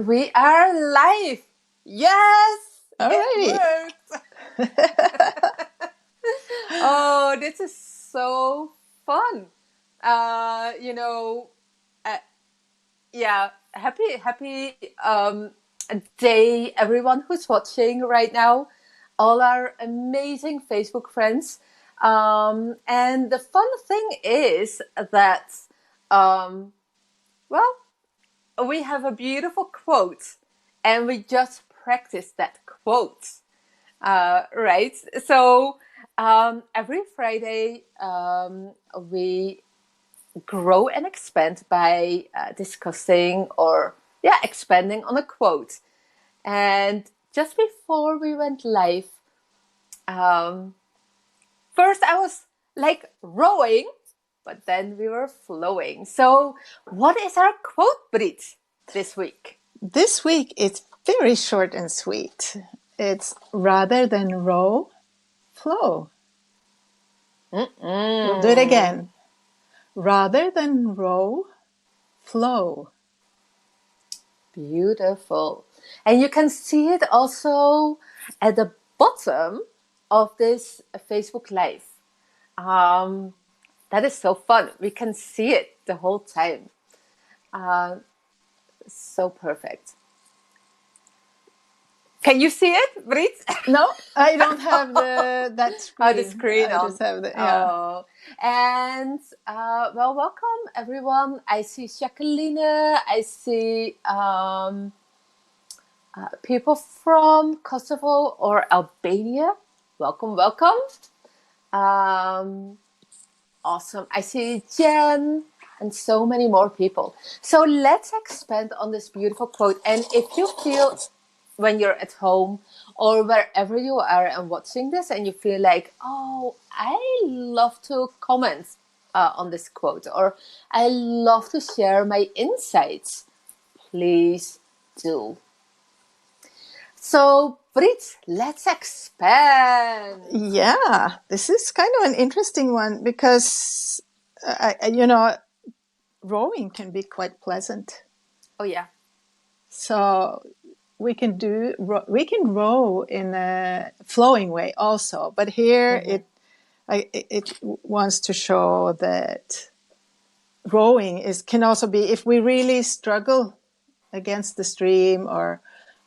We are live. Yes, it Alrighty. worked. Oh, this is so fun. Uh, you know, uh, yeah, happy day, everyone who's watching right now, all our amazing Facebook friends. And the fun thing is that, um, well, we have a beautiful quote, and we just practiced that quote, right? So every Friday, we grow and expand by discussing or expanding on a quote. And just before we went live, um, first I was like rowing, but then we were flowing. So, what is our quote, Brit, this week? This week it's very short and sweet. It's rather than row, flow. We'll do it Mm-mm. again. Rather than row, flow. Beautiful. And you can see it also at the bottom of this Facebook Live. Um, that is so fun. We can see it the whole time. Uh, so perfect. Can you see it, Brit? No, I don't have that Oh, the screen. screen I just on. have the yeah. Oh, and well, welcome everyone. I see Jacqueline. I see people from Kosovo or Albania. Welcome, welcome. Um, awesome. I see Jen and so many more people. So let's expand on this beautiful quote. And if you feel when you're at home or wherever you are and watching this and you feel like, oh, I love to comment on this quote, or I love to share my insights, please do. So, Brit, let's expand. Yeah, this is kind of an interesting one because rowing can be quite pleasant. Oh, yeah. So we can row in a flowing way also, but here Mm-hmm. it wants to show that rowing is can also be if we really struggle against the stream or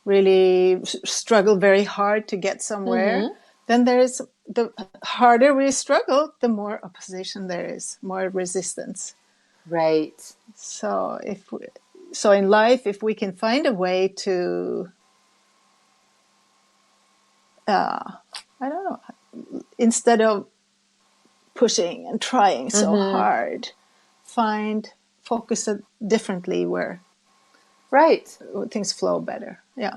really struggle very hard to get somewhere, Mm-hmm. then there is the harder we struggle, the more opposition there is, more resistance. Right. So so in life, if we can find a way to I don't know, instead of pushing and trying so Mm-hmm. hard, find focus it differently where Right. things flow better. Yeah.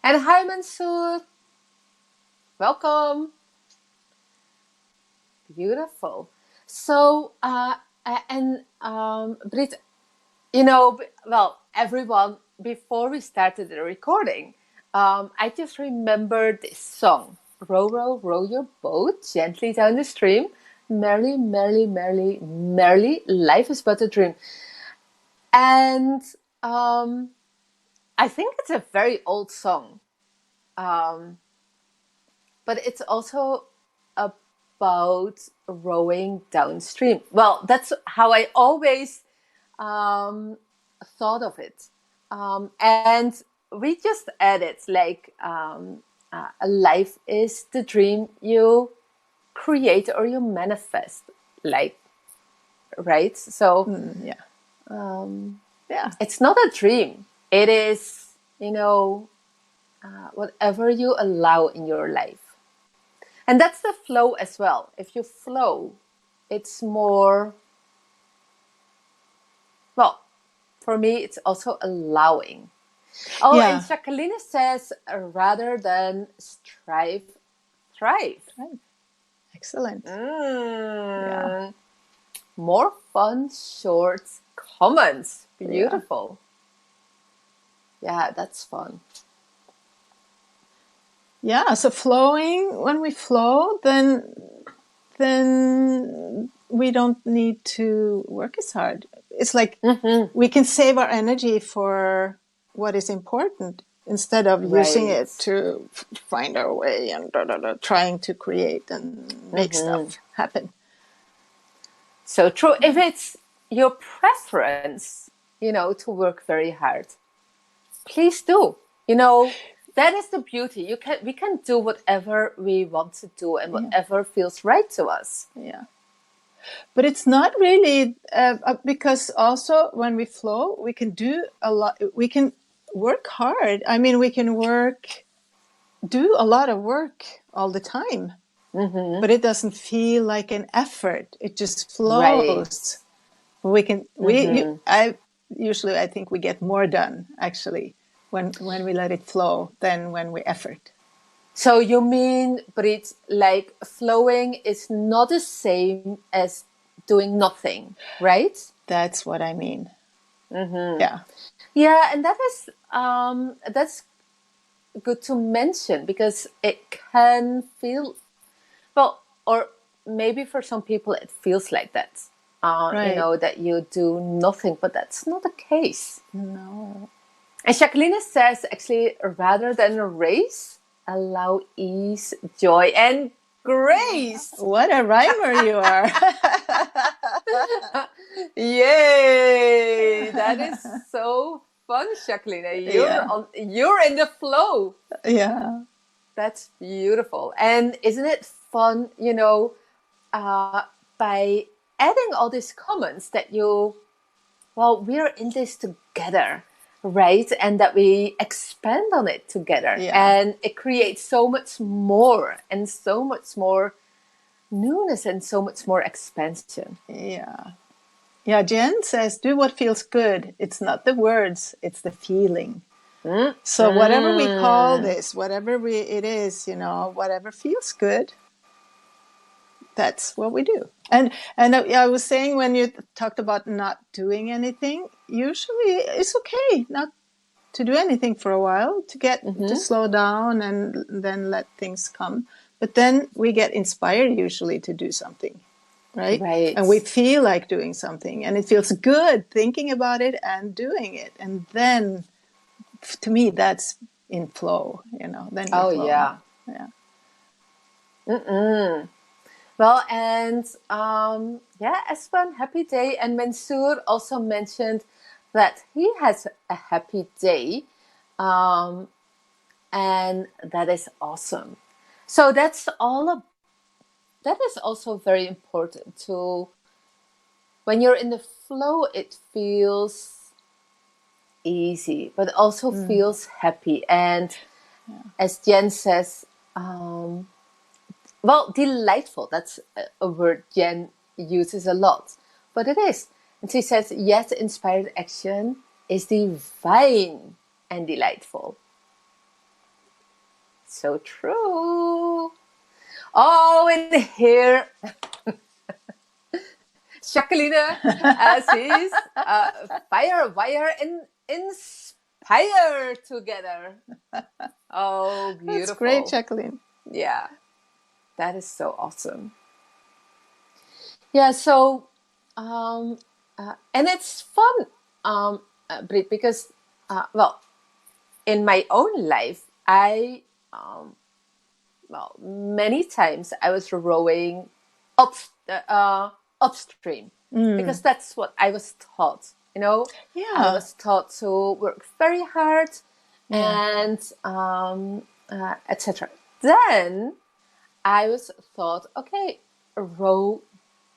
And hi, Mansoor. Welcome. Beautiful. So, Brit, well, everyone, before we started the recording, I just remembered this song, Row, row, row your boat gently down the stream. Merrily, merrily, merrily, merrily, life is but a dream. And um, I think it's a very old song, um, but it's also about rowing downstream. Well, that's how I always um, thought of it. And we just added like life is the dream you create or you manifest, like, right? So Yeah. Yeah. it's not a dream. It is, whatever you allow in your life. And that's the flow as well. If you flow, it's more, well, for me, it's also allowing. Oh, and Yeah. Jacqueline says rather than strive, thrive. Right. Excellent. Yeah. Mm, more fun, short comments. Yeah. Beautiful. Yeah, that's fun. Yeah. So flowing, when we flow, then we don't need to work as hard. It's like we can save our energy for what is important instead of using Right. it to find our way and trying to create and make stuff happen. So true. If it's your preference, to work very hard, please do. That is the beauty. We can do whatever we want to do and whatever feels right to us. Yeah. But it's not really because also when we flow, we can do a lot. We can work hard. I mean, we can do a lot of work all the time, but it doesn't feel like an effort. It just Right. flows. I think we get more done actually when we let it flow than when we effort. So you mean, but it's like flowing is not the same as doing nothing, right? That's what I mean. Yeah. Yeah, and that's good to mention because it can feel well, or maybe for some people it feels like that. Right. That you do nothing, but that's not the case. No. And Jacqueline says, actually, rather than a race, allow ease, joy, and grace. What a rhymer you are. Yay! That is so fun, Jacqueline. You're in the flow. Yeah. That's beautiful. And isn't it fun, by adding all these comments that we're in this together, right? And that we expand on it together. Yeah. And it creates so much more and so much more newness and so much more expansion. Yeah. Yeah, Jen says, do what feels good. It's not the words, it's the feeling. So whatever we call this, it is, whatever feels good, that's what we do. And I was saying when you talked about not doing anything, usually it's okay not to do anything for a while, to get to slow down and then let things come. But then we get inspired usually to do something, right? And we feel like doing something, and it feels good thinking about it and doing it. And then, to me, that's in flow, Then you're flowing. Yeah. Yeah. Well, and Espen, happy day. And Mansoor also mentioned that he has a happy day. And that is awesome. So that is also very important to, when you're in the flow, it feels easy, but also feels happy. And as Jen says, delightful. That's a word Jen uses a lot, but it is. And she says, yes, inspired action is divine and delightful. So true. Oh, and here, Jacqueline, she's fire and inspire together. Oh, beautiful. That's great, Jacqueline. Yeah, that is so awesome. Yeah, so, and it's fun, Brit, because, in my own life, many times I was rowing upstream because that's what I was taught. Yeah. I was taught to work very hard and etc. Then I was taught, okay, row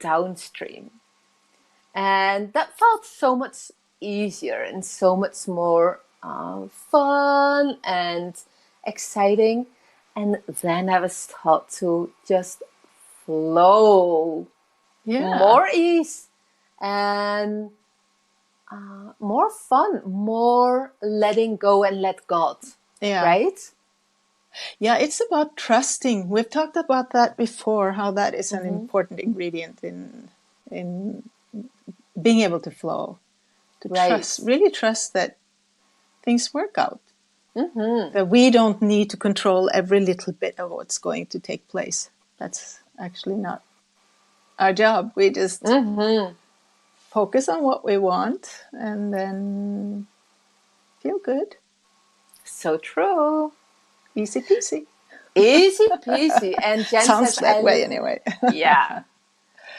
downstream, and that felt so much easier and so much more fun and exciting. And then I was taught to just flow, more ease and more fun, more letting go and let God, right? Yeah, it's about trusting. We've talked about that before, how that is an important ingredient in being able to flow. To really trust that things work out. That we don't need to control every little bit of what's going to take place. That's actually not our job. We just focus on what we want and then feel good. So true. Easy peasy. Easy peasy. And Jen Sounds says, that way anyway. yeah.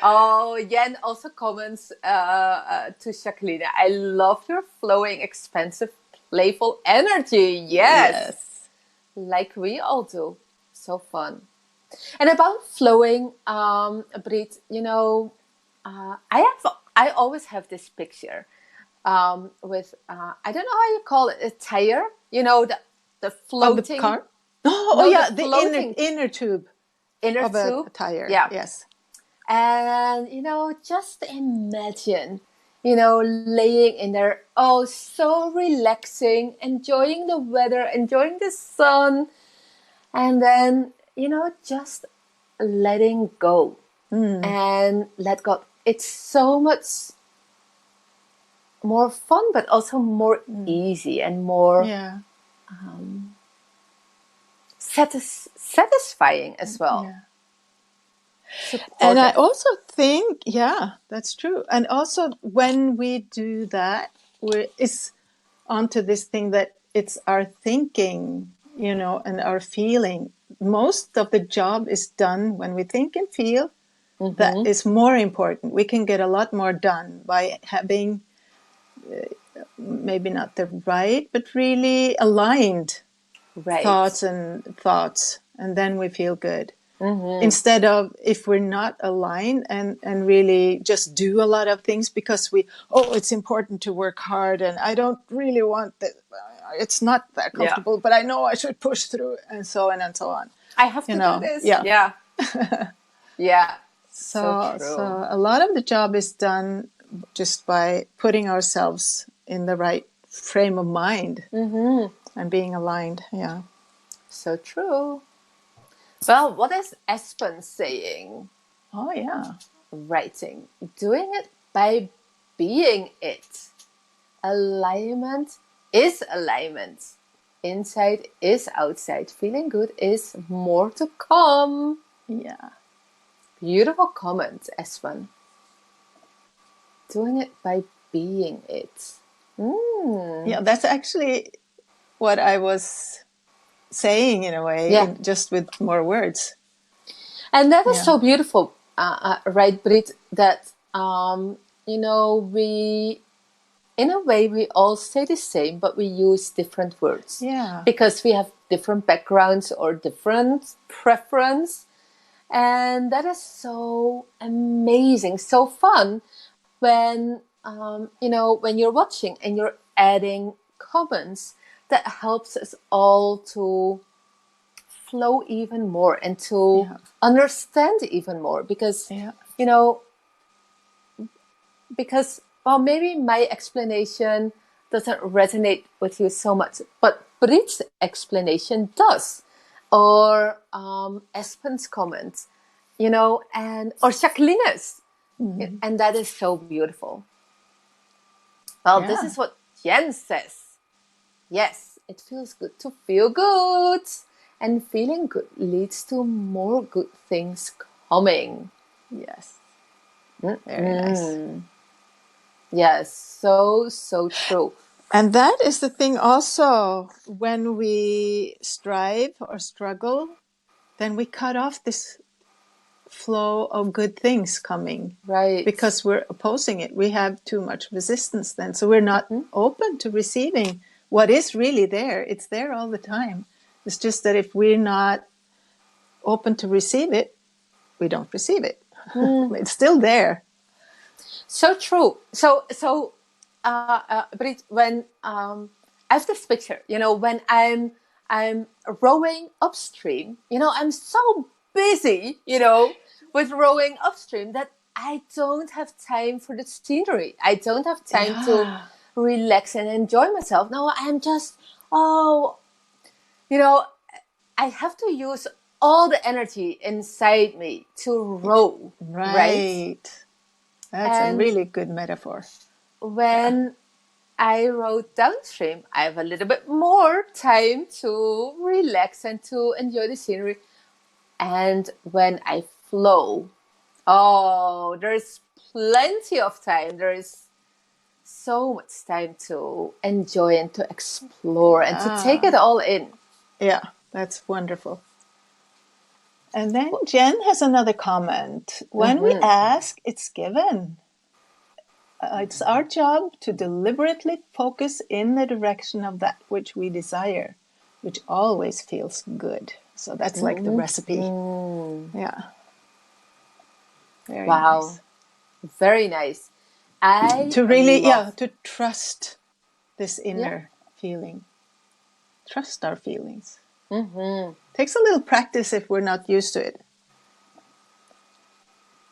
Oh, Jen also comments to Jacqueline, I love your flowing, expansive, playful energy. Yes. Yes. Like we all do. So fun. And about flowing, Brit, I always have this picture with I don't know how you call it, a tire. The Of the floating. car? Oh, No, the yeah, the floating inner tube inner of a tube. tire. Yeah, Yes. and just imagine, laying in there, oh, so relaxing, enjoying the weather, enjoying the sun, and then just letting go and let go. It's so much more fun, but also more easy and more Yeah. satisfying as well. Yeah. And I Supportive. also think, yeah, that's true. And also when we do that, it's onto this thing that it's our thinking, and our feeling. Most of the job is done when we think and feel. That is more important. We can get a lot more done by having maybe not the right, but really aligned Right. thoughts, and then we feel good. Instead of if we're not aligned and really just do a lot of things because it's important to work hard and I don't really want that, it's not that Yeah. comfortable, but I know I should push through, and so on and so on. I have to do this. Yeah. Yeah. Yeah. So So true. a lot of the job is done just by putting ourselves in the right frame of mind and being aligned. Yeah. So true. Well, what is Espen saying? Oh, yeah. Writing. Doing it by being it. Alignment is alignment. Inside is outside. Feeling good is more to come. Yeah. Beautiful comment, Espen. Doing it by being it. Yeah, that's actually what I was saying in a way, Yeah. just with more words. And that is Yeah. so beautiful, right, Brit? That, we, in a way, we all say the same, but we use different words. Yeah. Because we have different backgrounds or different preference. And that is so amazing, so fun when, when you're watching and you're adding comments that helps us all to flow even more and to understand even more because Yeah. well, maybe my explanation doesn't resonate with you so much, but Brit's explanation does, or Espen's comments, and or Jacqueline's, and that is so beautiful. Well, this Yeah. is what Jen says. Yes, it feels good to feel good. And feeling good leads to more good things coming. Yes. Very nice. Yes, so, so true. And that is the thing also, when we strive or struggle, then we cut off this flow of good things coming. Right. Because we're opposing it. We have too much resistance then. So we're not open to receiving what is really there. It's there all the time. It's just that if we're not open to receive it, we don't receive it. It's still there. So true. But when I have this picture, when I'm rowing upstream, I'm so busy, with rowing upstream that I don't have time for the scenery. I don't have time to Yeah. relax and enjoy myself. No, I'm just, oh, I have to use all the energy inside me to row, right? Right. That's a And really good metaphor. when I rode downstream, I have a little bit more time to relax and to enjoy the scenery. And when I flow, oh, there's plenty of time. There is so much time to enjoy and to explore and to take it all in. Yeah, that's wonderful. And then Jen has another comment. When we ask, it's given. It's our job to deliberately focus in the direction of that which we desire, which always feels good. So that's like the recipe. Yeah. Very Wow. nice. Very nice. I To really, love. to trust this Yeah. inner feeling. Trust our feelings. Takes a little practice if we're not used to it.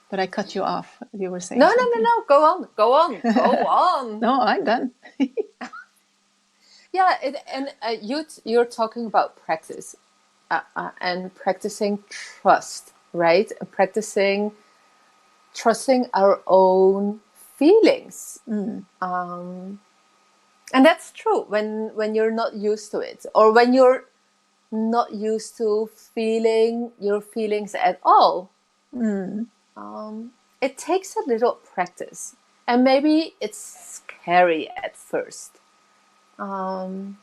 But I cut you off. You were saying something. No. Go on. Go on. Go on. No, I'm done. Yeah. You're talking about practice and practicing trust, right? And practicing trusting our own feelings. And that's true when you're not used to it, or when you're not used to feeling your feelings at all. It takes a little practice, and maybe it's scary at first, and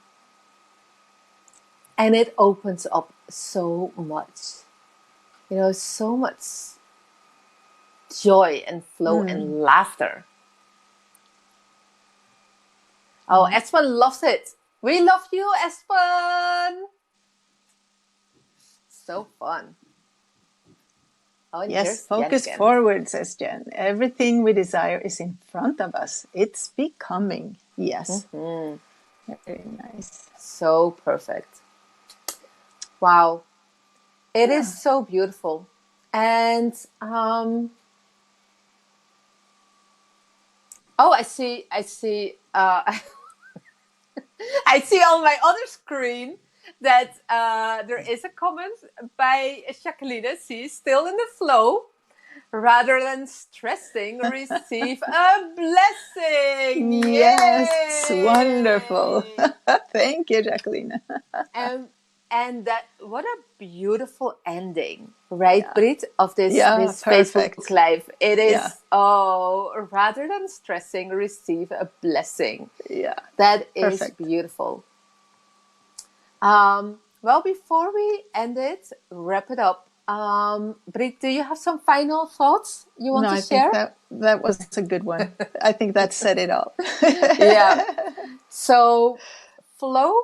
it opens up so much, so much joy and flow and laughter. Oh, Espen loves it. We love you, Espen. So fun. Oh, and Yes, here's Jen focus again. forward, says Jen. Everything we desire is in front of us. It's becoming. Yes. Very nice. So perfect. Wow. It is so beautiful. And I see I see on my other screen that there is a comment by Jacqueline. She's still in the flow. Rather than stressing, receive a blessing. Yes, wonderful. Yay! Thank you, Jacqueline. And that, what a beautiful ending, right, Yeah. Brit, of this Yeah, this Facebook perfect. Live. It is Yeah. rather than stressing, receive a blessing. Yeah. That is Perfect. beautiful. Well, before we end it, wrap it up. Brit, do you have some final thoughts you want No, to I think share? that was a good one. I think that said it all. Yeah. So flow,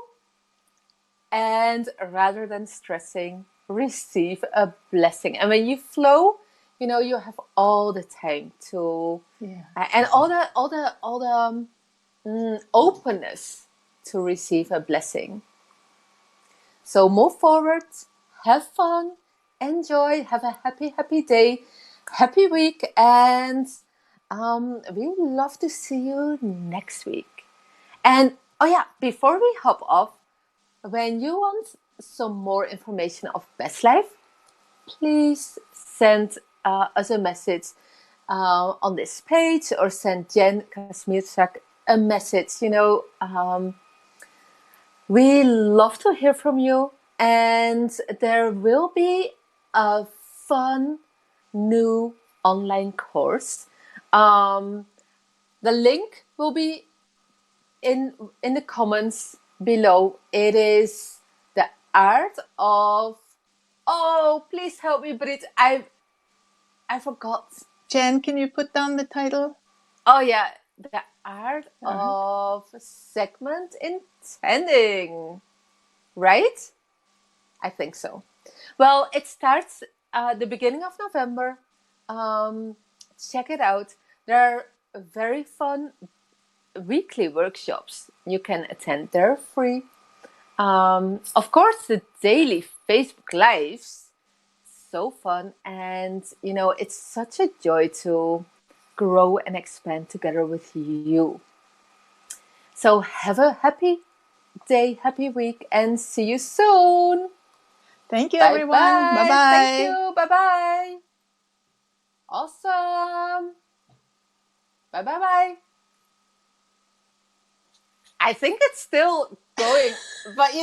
and rather than stressing, receive a blessing. And when you flow, you have all the time to, and all the openness to receive a blessing. So move forward, have fun, enjoy, have a happy day, happy week, and we love to see you next week. And oh yeah, before we hop off, when you want some more information of BestLife, please send us a message on this page, or send Jen Kasmirczak a message. We love to hear from you, and there will be a fun new online course. The link will be in the comments below. It is the art of, oh, please help me, Brit. I forgot. Jen, can you put down the title? Oh yeah, the art of segment intending, right? I think so. Well, it starts the beginning of November. Check it out. There are very fun weekly workshops you can attend. They're free. Of course, the daily Facebook Lives, so fun. And, it's such a joy to grow and expand together with you. So have a happy day, happy week, and see you soon. Thank you, Bye everyone. bye. Thank Bye-bye. you. Bye bye. Awesome. Bye bye bye. I think it's still going, but